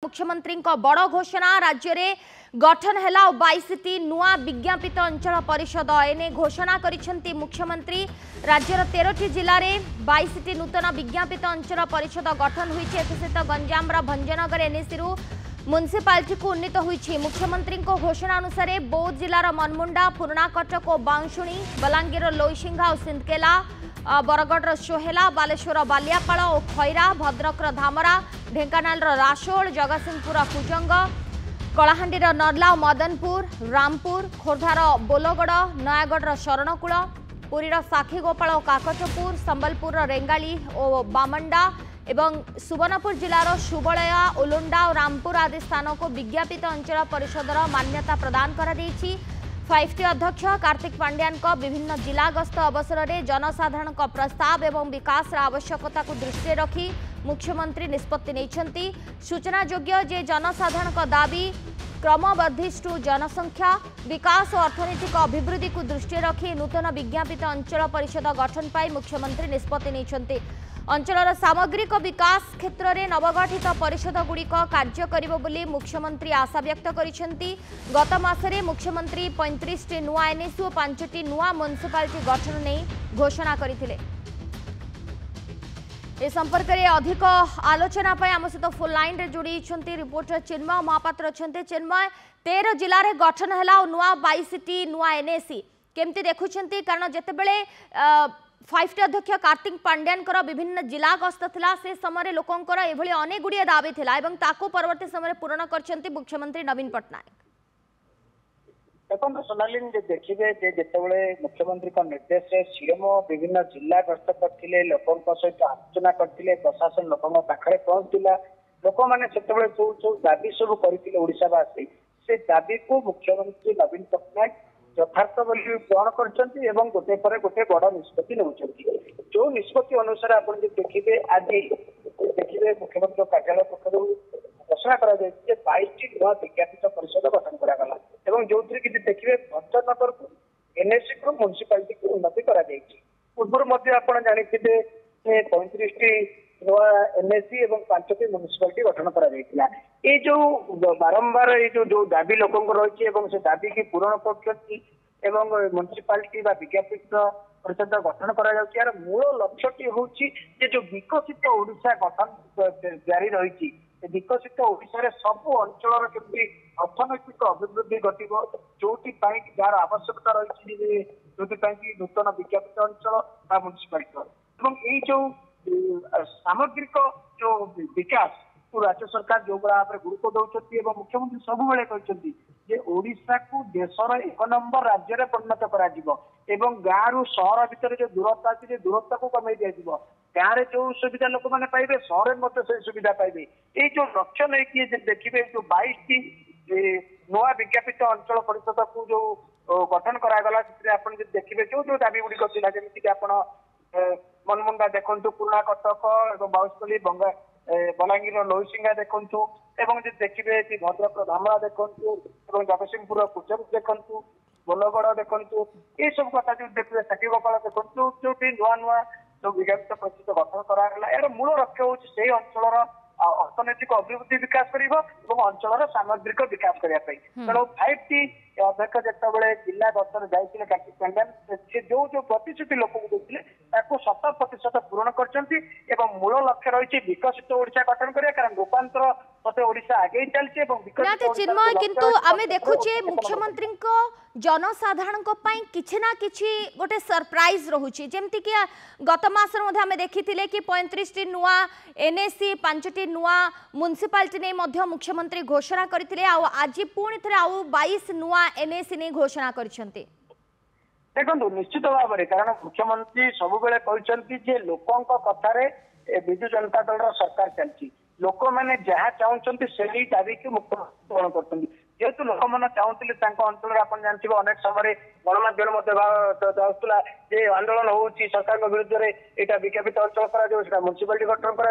मुख्यमंत्री बड़ घोषणा राज्य में गठन है 22टी नुआ विज्ञापित अंचल परिषद एने घोषणा करिसेंती मुख्यमंत्री। राज्यर 13टी जिले में 22टी नूतन विज्ञापित अंचल परिषद गठन होइछे। एसहित गंजाम भंजनगर एनएसी रु म्युनिसिपालिटी को उन्नीत होइछे। मुख्यमंत्री घोषणा अनुसार बौद्ध जिलार मनमुंडा, पुराणाकटक और बांशुणी, बलांगीर लोईसिंघा और सिंदकेला, बरगढ़ सोहेला, बालेश्वर बालियापाल और खैरा, भद्रक धामरा, ढेंकानाल रासोल, जगतसिंहपुर कुजंग, कलाहांडीर नर्ला और मदनपुर, रामपुर, खोर्धार बोलगड़, नयागढ़ शरणकूल, पुरीर साखीगोपाल और काकटपुर, संबलपुर रेंगाली और बामंडा एवं सुवर्णपुर जिलार सुबलया, उलुंडा और रामपुर आदि स्थान को विज्ञापित अंचल परिषदर मान्यता प्रदान कर 5टी अध्यक्ष कार्तिक पांड्यान विभिन्न जिला गस्त अवसर में जनसाधारण प्रस्ताव एवं विकास आवश्यकता को दृष्टि रखी मुख्यमंत्री निष्पत्ति नहीं। सूचना योग्य जे जनसाधारण दाबी क्रमवर्धिष्ठु जनसंख्या, विकास और अर्थनैतिक अभिवृद्धि को दृष्टि रखी नूतन विज्ञापित अंचल परिषद गठन पाई मुख्यमंत्री निष्पत्ति नहीं। अंचलर सामग्रिक विकास क्षेत्र में नवगठित परिषद गुड़िक कार्य करिबो बोली मुख्यमंत्री आशा व्यक्त करिसेंती। गत मासरे मुख्यमंत्री 35टी नुआ एनएसी और 5टी नुआ म्युनिसिपालिटी गठन नहीं घोषणा करथिले। ए संपर्क में अधिक आलोचना आम सहित फोन लाइन रे जोड़ी रिपोर्टर चिन्मय महापात्र अच्छा। चिन्मय 13 जिले में गठन है नुआ 22टी नुआ एनएसी केमती देखुंट कारण जितेबले 5टी अध्यक्ष कार्तिक पांड्यान विभिन्न जिला गस्त थिला से समय लोकंकर एभली अनेक गुड़िए दाबी थिला एवं ताको परवर्ती समय पूरण करछंती मुख्यमंत्री नवीन पट्टनायक। देखो सोनाली देखिए जितेबाला मुख्यमंत्री निर्देश से सीएम विभिन्न जिला गस्त करते लोकों सहित आलोचना करते प्रशासन लोकों पाखे पहुंचला लोक मैंने जो दाबी सब करवासी से दाबी को मुख्यमंत्री नवीन पट्टनायक यथार्थ बोली ग्रहण कर गोटे पर गोटे बड़ निष्पत्ति नौ जो निष्पत्ति अनुसार आप देखिए आज देखिए मुख्यमंत्री कार्यालय पक्ष घोषणा कर 22टी नुआ विज्ञापित परिषद गठन करागला जो देखिए भद्रनगर को एनएसी को म्युनिसिपालिटी को उन्नति पूर्व आप जानते 35टी नुआ एनएसी और 5टी म्युनिसिपालिटी गठन करा ये जो बारंबार ये जो दाबी लोकों रही से दाबी की पूरण करछंती एवं म्युनिसिपालिटी विज्ञापित परिषद गठन कर मूल लक्ष्यटी हूँ जो विकसित ओडिशा गठन जारी रही विकसित ओडिशा सब अंचल केमती अर्थनैतिक अभिवृद्धि घटव जो जार आवश्यकता रही जो नूतन विज्ञापित अंचल म्युनिसिपालिटी जो सामग्रिक जो विकास को राज्य सरकार जो भाव में गुरुत्व दौरान मुख्यमंत्री सबुबले कहते ओडिशा को देशर 1 नंबर राज्य में परिणत कर गाँव रु सहर भितर जो दूरता अच्छी दूरता को कमे दिया गाँव में जो सुविधा लोक मैंने पाइबे सहर में से सुविधा पाइबे ये जो लक्ष्य नहीं देखिए जो 22टी नुआ विज्ञापित अंचल परिषद को जो गठन करागला देखिए जो जो दाबी गुड़िक जमीक आप मनमुंडा देखु पुराणा कटक और बाउसपल्ली बलांगीर लोईसिंगा देखु देखिए भद्रक धामरा देखु जगतसिंहपुर कुजंग देखु बोलगड़ देखु ये सब कथा जो देखिए साखीगोपाल देखु जो नुआ नुआ जो विज्ञापित परिषद गठन करागला यार मूल लक्ष्य हूँ से अंचल अर्थनैतिक अभिवृद्धि विकास अंचल सामग्रिक विकास करने तेणु 5टी अध्यक्ष जितेबाला जिला गस्तर जाते कार्तिक पांड्यान से जो जो प्रतिश्रुति लोक देते 100% पूरण कर मूल लक्ष्य रही विकसित ओडिशा गठन करिया कारण रूपांतर पथे ओडिशा आगे चलছে এবং विकसित चिन्मय किंतु आमे देखुचे मुख्यमंत्री को जनसाधारण को पाई किछि ना किछि गोटे सरप्राइज रहुची जेमति कि गत मासर मध्ये आमे देखिथिले कि 35टी नुआ एनएसी 5टी नुआ म्युनिसिपालिटी नै मध्ये मुख्यमंत्री घोषणा करथिले आ आज पुणी थरे आ 22 नुआ एनएसी नै घोषणा करछन्ते। देखो निश्चित भाव में कारण मुख्यमंत्री सबुबले कहते लोकों कथार विजु जनता दल सरकार चलती लोक मैंने जहाँ चाहते से दाबी की मुख्यमंत्री पूरण कर जेहेतु लोक मैंने चाहते अंचल आप जानते अनेक समय गणमाध्यम आंदोलन हो सरकार विरुद्ध में यहाँ विज्ञापित अंचल कर म्युनिसिपालिटी गठन कर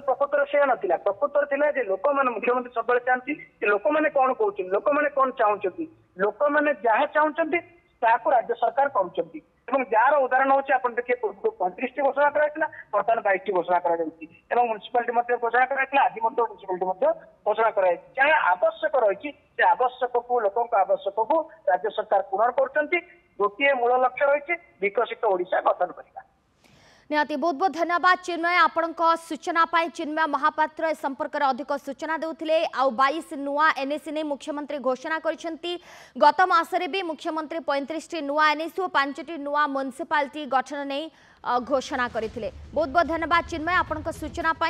प्रकृतर से नाला प्रकृतर लोक मैंने मुख्यमंत्री सब चाहती लोक मैंने कौन कहते लोक मैंने कौन चाहते लोक मैंने जहाँ चाहते राज्य सरकार कर এবং যার উদাহରଣ হচ্ছে ଆପଣ ଦେଖିବେ ପୂର୍ବରୁ 35ଟି ଘୋଷଣା କରାଯାଇଥିଲା ବର୍ତ୍ତମାନ 22ଟି ଘୋଷଣା କରାଯାଉଛି ଏବଂ ମ୍ୟୁନିସିପାଲିଟି ମଧ୍ୟ ଘୋଷଣା କରାଯାଇଥିଲା ଆଜି ମଧ୍ୟ ମ୍ୟୁନିସିପାଲିଟି ମଧ୍ୟ ଘୋଷଣା କରାଯାଇଛି ଯାହା ଆବଶ୍ୟକ ରହିଛି ସେ ଆବଶ୍ୟକକୁ ଲୋକଙ୍କ ଆବଶ୍ୟକକୁ ରାଜ୍ୟ ସରକାର ପୂରଣ କରୁଛନ୍ତି ଗୋଟିଏ ମୂଳ ଲକ୍ଷ୍ୟ ରହିଛି ବିକଶିତ ଓଡ଼ିଶା ଗଠନ କରିବା। निहाती बहुत बहुत धन्यवाद चिन्मय आपण सूचना पाई चिन्मय महापात्र ए संपर्क में अधिक सूचना देउथिले आउ 22 नुआ एनएसी ने मुख्यमंत्री घोषणा करिसेंती गत मासरे भी मुख्यमंत्री 35टी नुआ एनएसी और 5टी नुआ म्युनिसिपालिटी गठन नहीं घोषणा करथिले। बहुत बहुत धन्यवाद चिन्मय आपण सूचना पाई।